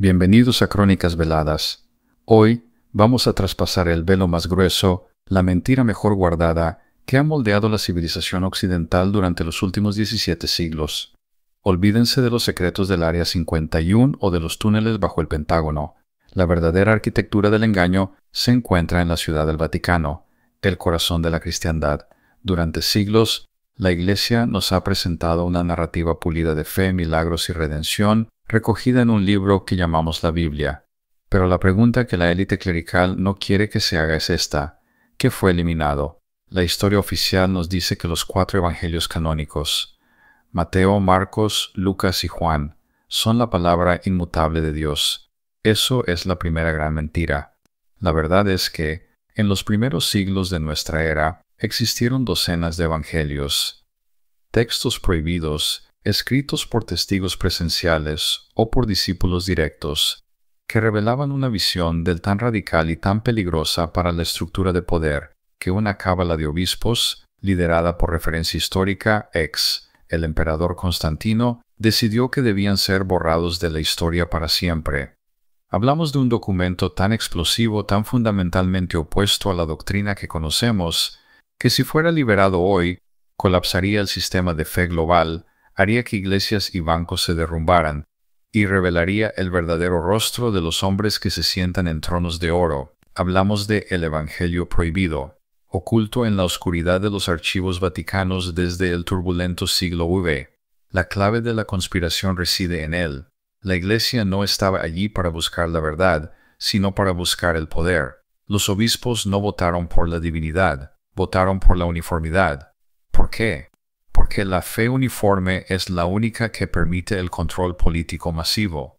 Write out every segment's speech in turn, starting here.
Bienvenidos a Crónicas Veladas. Hoy vamos a traspasar el velo más grueso, la mentira mejor guardada, que ha moldeado la civilización occidental durante los últimos 17 siglos. Olvídense de los secretos del Área 51 o de los túneles bajo el Pentágono. La verdadera arquitectura del engaño se encuentra en la Ciudad del Vaticano, el corazón de la cristiandad. Durante siglos, la Iglesia nos ha presentado una narrativa pulida de fe, milagros y redención, recogida en un libro que llamamos la Biblia. Pero la pregunta que la élite clerical no quiere que se haga es esta: ¿qué fue eliminado? La historia oficial nos dice que los 4 evangelios canónicos, Mateo, Marcos, Lucas y Juan, son la palabra inmutable de Dios. Eso es la primera gran mentira. La verdad es que, en los primeros siglos de nuestra era, existieron docenas de evangelios, textos prohibidos, escritos por testigos presenciales o por discípulos directos, que revelaban una visión del tan radical y tan peligrosa para la estructura de poder que una cábala de obispos, liderada por referencia histórica el emperador Constantino, decidió que debían ser borrados de la historia para siempre. Hablamos de un documento tan explosivo, tan fundamentalmente opuesto a la doctrina que conocemos, que si fuera liberado hoy, colapsaría el sistema de fe global, haría que iglesias y bancos se derrumbaran, y revelaría el verdadero rostro de los hombres que se sientan en tronos de oro. Hablamos de el Evangelio prohibido, oculto en la oscuridad de los archivos vaticanos desde el turbulento siglo V. La clave de la conspiración reside en él. La Iglesia no estaba allí para buscar la verdad, sino para buscar el poder. Los obispos no votaron por la divinidad, votaron por la uniformidad. ¿Por qué? Porque la fe uniforme es la única que permite el control político masivo.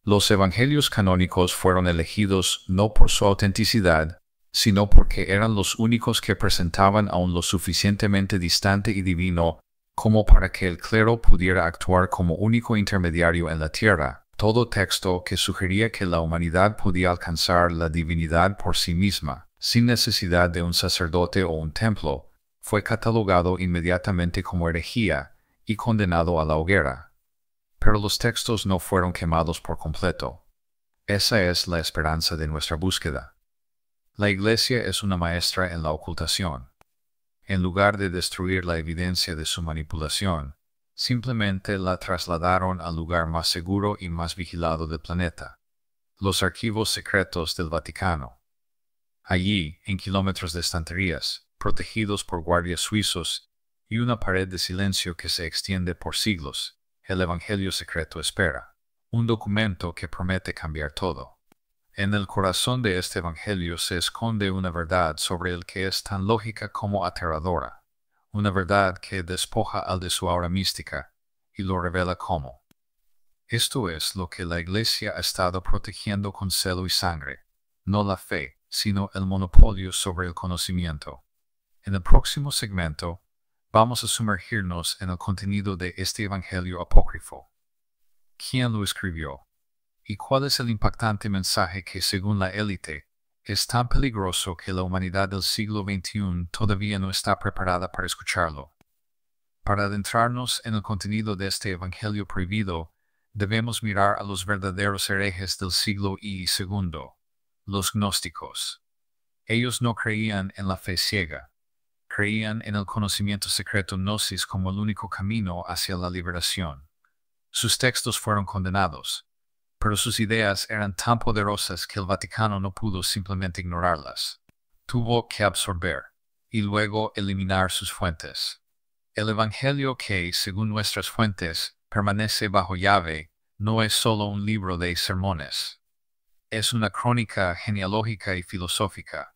Los evangelios canónicos fueron elegidos no por su autenticidad, sino porque eran los únicos que presentaban a un lo suficientemente distante y divino como para que el clero pudiera actuar como único intermediario en la tierra. Todo texto que sugería que la humanidad podía alcanzar la divinidad por sí misma, sin necesidad de un sacerdote o un templo, fue catalogado inmediatamente como herejía y condenado a la hoguera. Pero los textos no fueron quemados por completo. Esa es la esperanza de nuestra búsqueda. La Iglesia es una maestra en la ocultación. En lugar de destruir la evidencia de su manipulación, simplemente la trasladaron al lugar más seguro y más vigilado del planeta: los archivos secretos del Vaticano. Allí, en kilómetros de estanterías, protegidos por guardias suizos y una pared de silencio que se extiende por siglos, el Evangelio secreto espera. Un documento que promete cambiar todo. En el corazón de este Evangelio se esconde una verdad sobre el que es tan lógica como aterradora. Una verdad que despoja al de su aura mística y lo revela como. Esto es lo que la Iglesia ha estado protegiendo con celo y sangre, no la fe, sino el monopolio sobre el conocimiento. En el próximo segmento, vamos a sumergirnos en el contenido de este Evangelio apócrifo. ¿Quién lo escribió? ¿Y cuál es el impactante mensaje que, según la élite, es tan peligroso que la humanidad del siglo XXI todavía no está preparada para escucharlo? Para adentrarnos en el contenido de este Evangelio prohibido, debemos mirar a los verdaderos herejes del siglo II, los gnósticos. Ellos no creían en la fe ciega. Creían en el conocimiento secreto gnosis como el único camino hacia la liberación. Sus textos fueron condenados, pero sus ideas eran tan poderosas que el Vaticano no pudo simplemente ignorarlas. Tuvo que absorber y luego eliminar sus fuentes. El Evangelio que, según nuestras fuentes, permanece bajo llave, no es solo un libro de sermones. Es una crónica genealógica y filosófica.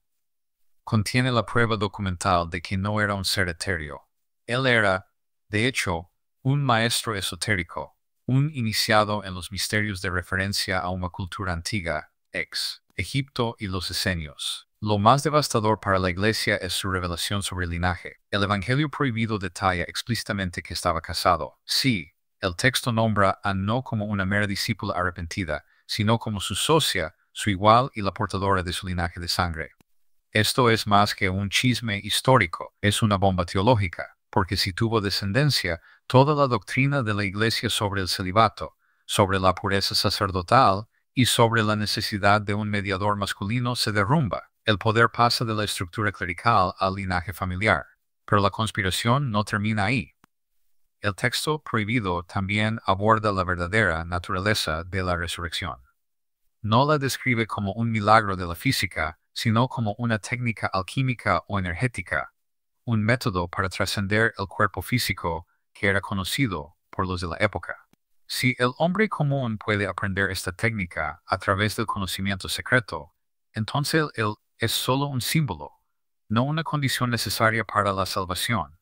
Contiene la prueba documental de que no era un ser etéreo. Él era, de hecho, un maestro esotérico, un iniciado en los misterios de referencia a una cultura antigua, Egipto y los esenios. Lo más devastador para la Iglesia es su revelación sobre el linaje. El Evangelio prohibido detalla explícitamente que estaba casado. Sí, el texto nombra a no como una mera discípula arrepentida, sino como su socia, su igual y la portadora de su linaje de sangre. Esto es más que un chisme histórico, es una bomba teológica, porque si tuvo descendencia, toda la doctrina de la Iglesia sobre el celibato, sobre la pureza sacerdotal y sobre la necesidad de un mediador masculino se derrumba. El poder pasa de la estructura clerical al linaje familiar. Pero la conspiración no termina ahí. El texto prohibido también aborda la verdadera naturaleza de la resurrección. No la describe como un milagro de la física, sino como una técnica alquímica o energética, un método para trascender el cuerpo físico que era conocido por los de la época. Si el hombre común puede aprender esta técnica a través del conocimiento secreto, entonces él es solo un símbolo, no una condición necesaria para la salvación.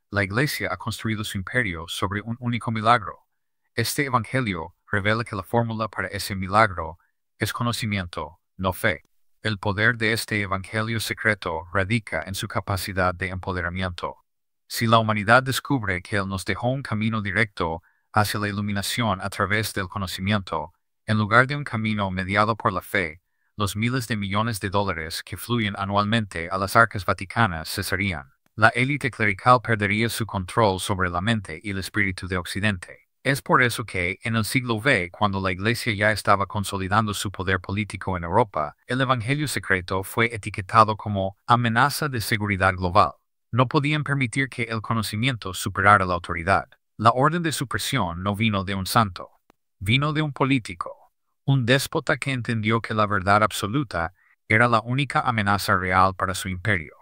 La Iglesia ha construido su imperio sobre un único milagro. Este Evangelio revela que la fórmula para ese milagro es conocimiento, no fe. El poder de este Evangelio secreto radica en su capacidad de empoderamiento. Si la humanidad descubre que Él nos dejó un camino directo hacia la iluminación a través del conocimiento, en lugar de un camino mediado por la fe, los miles de millones de dólares que fluyen anualmente a las arcas vaticanas cesarían. La élite clerical perdería su control sobre la mente y el espíritu de Occidente. Es por eso que, en el siglo V, cuando la Iglesia ya estaba consolidando su poder político en Europa, el Evangelio secreto fue etiquetado como amenaza de seguridad global. No podían permitir que el conocimiento superara la autoridad. La orden de supresión no vino de un santo, vino de un político, un déspota que entendió que la verdad absoluta era la única amenaza real para su imperio.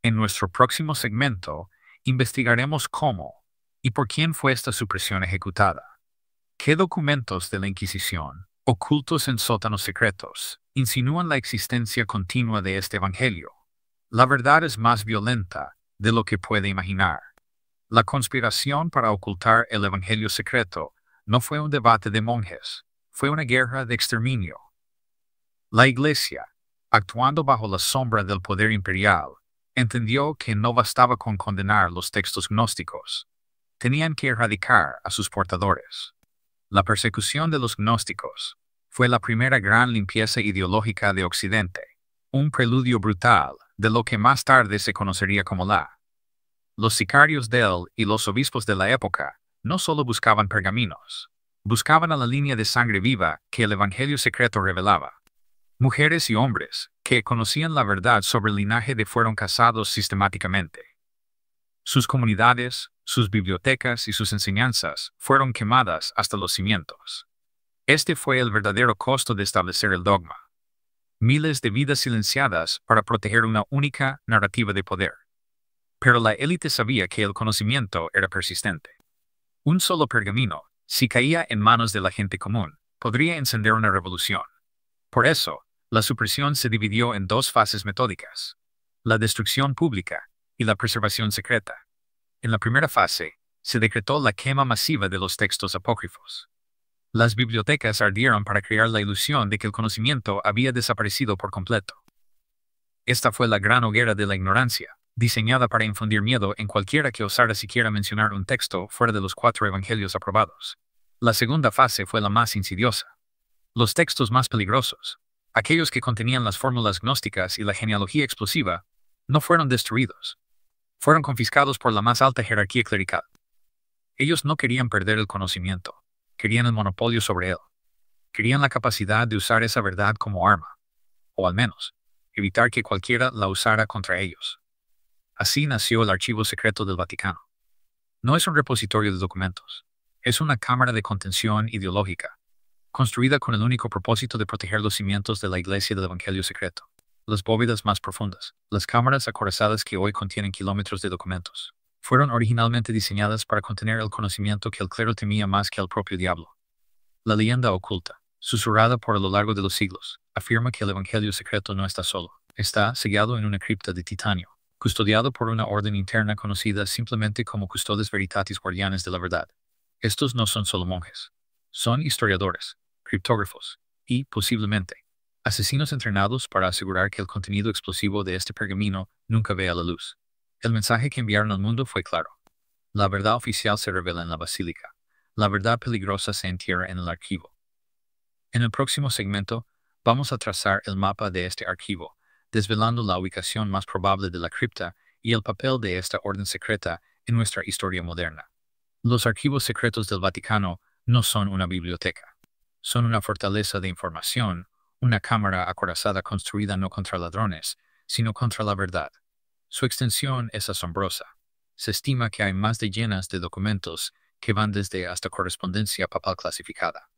En nuestro próximo segmento, investigaremos cómo y por quién fue esta supresión ejecutada. ¿Qué documentos de la Inquisición, ocultos en sótanos secretos, insinúan la existencia continua de este Evangelio? La verdad es más violenta de lo que puede imaginar. La conspiración para ocultar el Evangelio secreto no fue un debate de monjes, fue una guerra de exterminio. La Iglesia, actuando bajo la sombra del poder imperial, entendió que no bastaba con condenar los textos gnósticos. Tenían que erradicar a sus portadores. La persecución de los gnósticos fue la primera gran limpieza ideológica de Occidente, un preludio brutal de lo que más tarde se conocería como la. Los sicarios de él y los obispos de la época no solo buscaban pergaminos, buscaban a la línea de sangre viva que el Evangelio secreto revelaba. Mujeres y hombres que conocían la verdad sobre el linaje de fueron cazados sistemáticamente. Sus comunidades, sus bibliotecas y sus enseñanzas fueron quemadas hasta los cimientos. Este fue el verdadero costo de establecer el dogma. Miles de vidas silenciadas para proteger una única narrativa de poder. Pero la élite sabía que el conocimiento era persistente. Un solo pergamino, si caía en manos de la gente común, podría encender una revolución. Por eso, la supresión se dividió en dos fases metódicas: la destrucción pública y la preservación secreta. En la primera fase, se decretó la quema masiva de los textos apócrifos. Las bibliotecas ardieron para crear la ilusión de que el conocimiento había desaparecido por completo. Esta fue la gran hoguera de la ignorancia, diseñada para infundir miedo en cualquiera que osara siquiera mencionar un texto fuera de los 4 evangelios aprobados. La segunda fase fue la más insidiosa. Los textos más peligrosos, aquellos que contenían las fórmulas gnósticas y la genealogía explosiva, no fueron destruidos. Fueron confiscados por la más alta jerarquía clerical. Ellos no querían perder el conocimiento, querían el monopolio sobre él. Querían la capacidad de usar esa verdad como arma, o al menos, evitar que cualquiera la usara contra ellos. Así nació el Archivo Secreto del Vaticano. No es un repositorio de documentos, es una cámara de contención ideológica, construida con el único propósito de proteger los cimientos de la Iglesia del Evangelio secreto. Las bóvedas más profundas, las cámaras acorazadas que hoy contienen kilómetros de documentos, fueron originalmente diseñadas para contener el conocimiento que el clero temía más que al propio diablo. La leyenda oculta, susurrada por a lo largo de los siglos, afirma que el Evangelio secreto no está solo, está sellado en una cripta de titanio, custodiado por una orden interna conocida simplemente como Custodes Veritatis, guardianes de la verdad. Estos no son solo monjes, son historiadores, criptógrafos y, posiblemente, asesinos entrenados para asegurar que el contenido explosivo de este pergamino nunca vea la luz. El mensaje que enviaron al mundo fue claro. La verdad oficial se revela en la basílica. La verdad peligrosa se entierra en el archivo. En el próximo segmento, vamos a trazar el mapa de este archivo, desvelando la ubicación más probable de la cripta y el papel de esta orden secreta en nuestra historia moderna. Los archivos secretos del Vaticano no son una biblioteca. Son una fortaleza de información, una cámara acorazada construida no contra ladrones, sino contra la verdad. Su extensión es asombrosa. Se estima que hay más de llenas de documentos que van desde hasta correspondencia papal clasificada.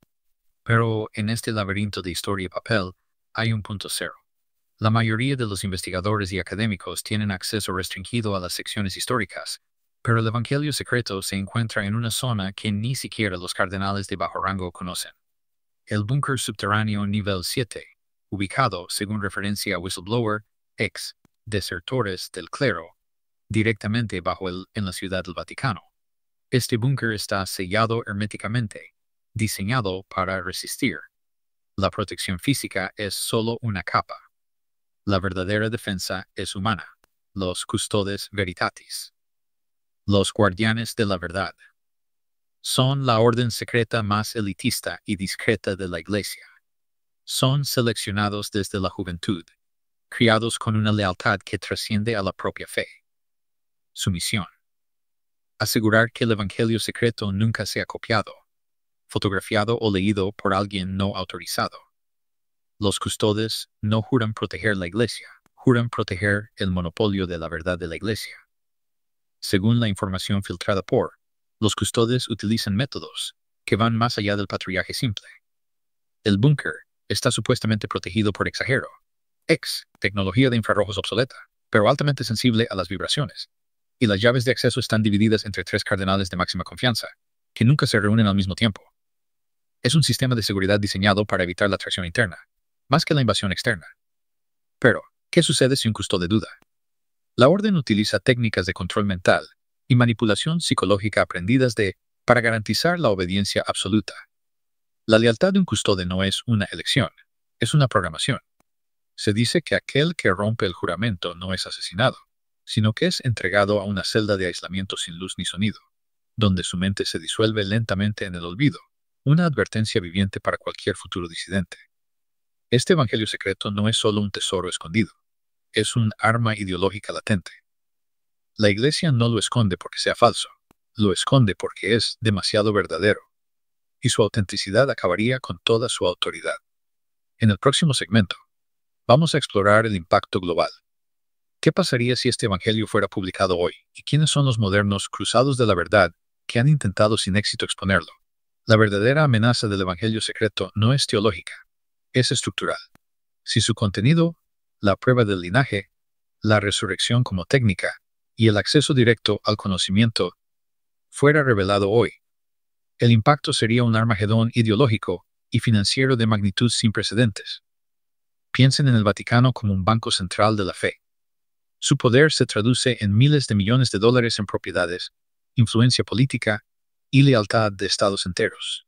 Pero en este laberinto de historia y papel hay un punto cero. La mayoría de los investigadores y académicos tienen acceso restringido a las secciones históricas, pero el Evangelio secreto se encuentra en una zona que ni siquiera los cardenales de bajo rango conocen. El búnker subterráneo nivel 7, ubicado, según referencia a whistleblower, ex desertores del clero, directamente en la Ciudad del Vaticano. Este búnker está sellado herméticamente, diseñado para resistir. La protección física es solo una capa. La verdadera defensa es humana. Los custodes veritatis. Los guardianes de la verdad. Son la orden secreta más elitista y discreta de la Iglesia. Son seleccionados desde la juventud, criados con una lealtad que trasciende a la propia fe. Su misión: asegurar que el Evangelio secreto nunca sea copiado, fotografiado o leído por alguien no autorizado. Los custodes no juran proteger la Iglesia, juran proteger el monopolio de la verdad de la Iglesia. Según la información filtrada los custodes utilizan métodos que van más allá del patrullaje simple. El búnker está supuestamente protegido por tecnología de infrarrojos obsoleta, pero altamente sensible a las vibraciones. Y las llaves de acceso están divididas entre 3 cardenales de máxima confianza, que nunca se reúnen al mismo tiempo. Es un sistema de seguridad diseñado para evitar la atracción interna, más que la invasión externa. Pero, ¿qué sucede si un custodio duda? La orden utiliza técnicas de control mental y manipulación psicológica aprendidas para garantizar la obediencia absoluta. La lealtad de un custodio no es una elección, es una programación. Se dice que aquel que rompe el juramento no es asesinado, sino que es entregado a una celda de aislamiento sin luz ni sonido, donde su mente se disuelve lentamente en el olvido, una advertencia viviente para cualquier futuro disidente. Este Evangelio secreto no es solo un tesoro escondido, es un arma ideológica latente. La Iglesia no lo esconde porque sea falso, lo esconde porque es demasiado verdadero, y su autenticidad acabaría con toda su autoridad. En el próximo segmento, vamos a explorar el impacto global. ¿Qué pasaría si este Evangelio fuera publicado hoy? ¿Y quiénes son los modernos cruzados de la verdad que han intentado sin éxito exponerlo? La verdadera amenaza del Evangelio secreto no es teológica, es estructural. Si su contenido, la prueba del linaje, la resurrección como técnica y el acceso directo al conocimiento fuera revelado hoy, el impacto sería un Armagedón ideológico y financiero de magnitud sin precedentes. Piensen en el Vaticano como un banco central de la fe. Su poder se traduce en miles de millones de dólares en propiedades, influencia política y lealtad de estados enteros.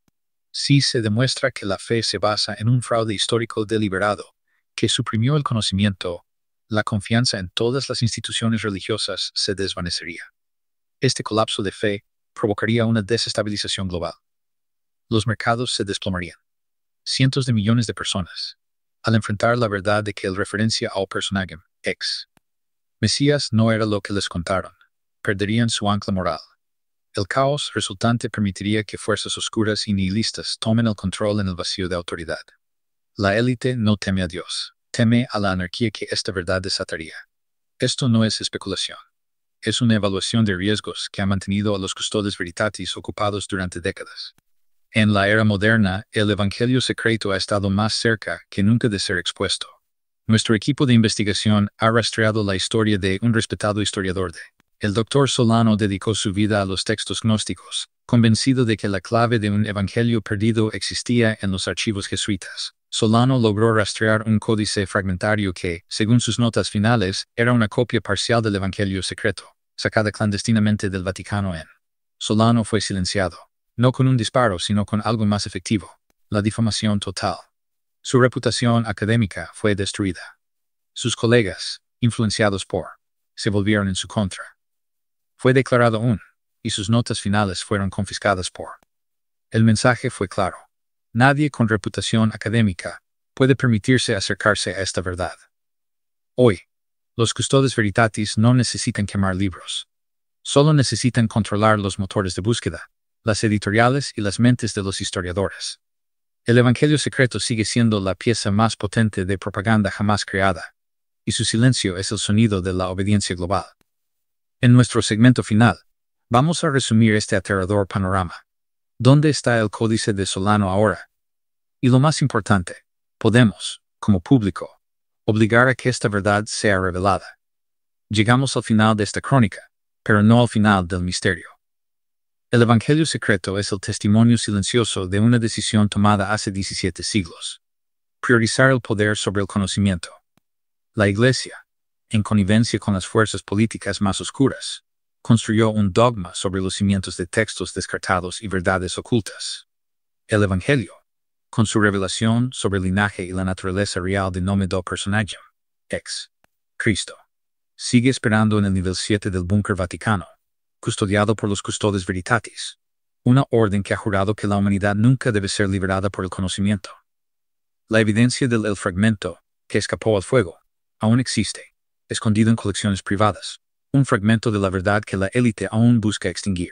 Si se demuestra que la fe se basa en un fraude histórico deliberado, que suprimió el conocimiento, la confianza en todas las instituciones religiosas se desvanecería. Este colapso de fe provocaría una desestabilización global. Los mercados se desplomarían. Cientos de millones de personas, al enfrentar la verdad de que el referencia al personaje Mesías no era lo que les contaron, perderían su ancla moral. El caos resultante permitiría que fuerzas oscuras y nihilistas tomen el control en el vacío de autoridad. La élite no teme a Dios, teme a la anarquía que esta verdad desataría. Esto no es especulación. Es una evaluación de riesgos que ha mantenido a los custodes veritatis ocupados durante décadas. En la era moderna, el Evangelio secreto ha estado más cerca que nunca de ser expuesto. Nuestro equipo de investigación ha rastreado la historia de un respetado historiador El Dr. Solano dedicó su vida a los textos gnósticos, convencido de que la clave de un evangelio perdido existía en los archivos jesuitas. Solano logró rastrear un códice fragmentario que, según sus notas finales, era una copia parcial del evangelio secreto, sacada clandestinamente del Vaticano. Solano fue silenciado, no con un disparo sino con algo más efectivo: la difamación total. Su reputación académica fue destruida. Sus colegas, influenciados se volvieron en su contra. Fue declarado y sus notas finales fueron confiscadas El mensaje fue claro. Nadie con reputación académica puede permitirse acercarse a esta verdad. Hoy, los custodes veritatis no necesitan quemar libros. Solo necesitan controlar los motores de búsqueda, las editoriales y las mentes de los historiadores. El Evangelio secreto sigue siendo la pieza más potente de propaganda jamás creada, y su silencio es el sonido de la obediencia global. En nuestro segmento final, vamos a resumir este aterrador panorama. ¿Dónde está el Códice de Solano ahora? Y lo más importante, podemos, como público, obligar a que esta verdad sea revelada. Llegamos al final de esta crónica, pero no al final del misterio. El Evangelio secreto es el testimonio silencioso de una decisión tomada hace 17 siglos. Priorizar el poder sobre el conocimiento. La Iglesia, en connivencia con las fuerzas políticas más oscuras, construyó un dogma sobre los cimientos de textos descartados y verdades ocultas. El Evangelio, con su revelación sobre el linaje y la naturaleza real de Nome do Personagium, ex Cristo, sigue esperando en el nivel 7 del búnker vaticano, custodiado por los Custodes Veritatis, una orden que ha jurado que la humanidad nunca debe ser liberada por el conocimiento. La evidencia del El Fragmento, que escapó al fuego, aún existe, escondido en colecciones privadas, un fragmento de la verdad que la élite aún busca extinguir.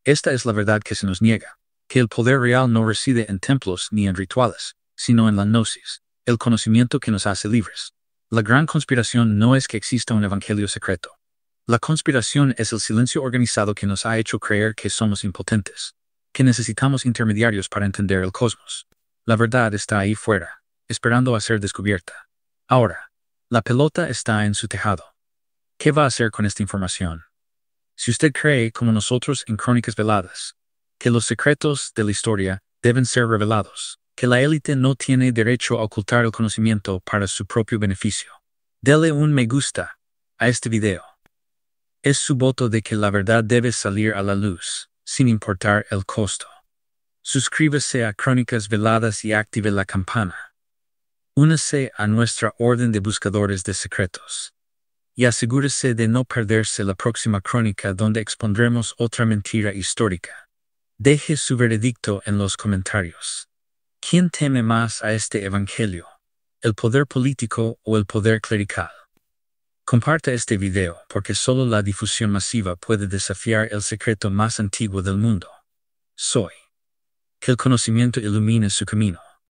Esta es la verdad que se nos niega, que el poder real no reside en templos ni en rituales, sino en la gnosis, el conocimiento que nos hace libres. La gran conspiración no es que exista un evangelio secreto. La conspiración es el silencio organizado que nos ha hecho creer que somos impotentes, que necesitamos intermediarios para entender el cosmos. La verdad está ahí fuera, esperando a ser descubierta. Ahora, la pelota está en su tejado. ¿Qué va a hacer con esta información? Si usted cree, como nosotros en Crónicas Veladas, que los secretos de la historia deben ser revelados, que la élite no tiene derecho a ocultar el conocimiento para su propio beneficio, dele un me gusta a este video. Es su voto de que la verdad debe salir a la luz, sin importar el costo. Suscríbase a Crónicas Veladas y active la campana. Únase a nuestra orden de buscadores de secretos. Y asegúrese de no perderse la próxima crónica donde expondremos otra mentira histórica. Deje su veredicto en los comentarios. ¿Quién teme más a este evangelio? ¿El poder político o el poder clerical? Comparta este video porque solo la difusión masiva puede desafiar el secreto más antiguo del mundo. Soy. Que el conocimiento ilumine su camino.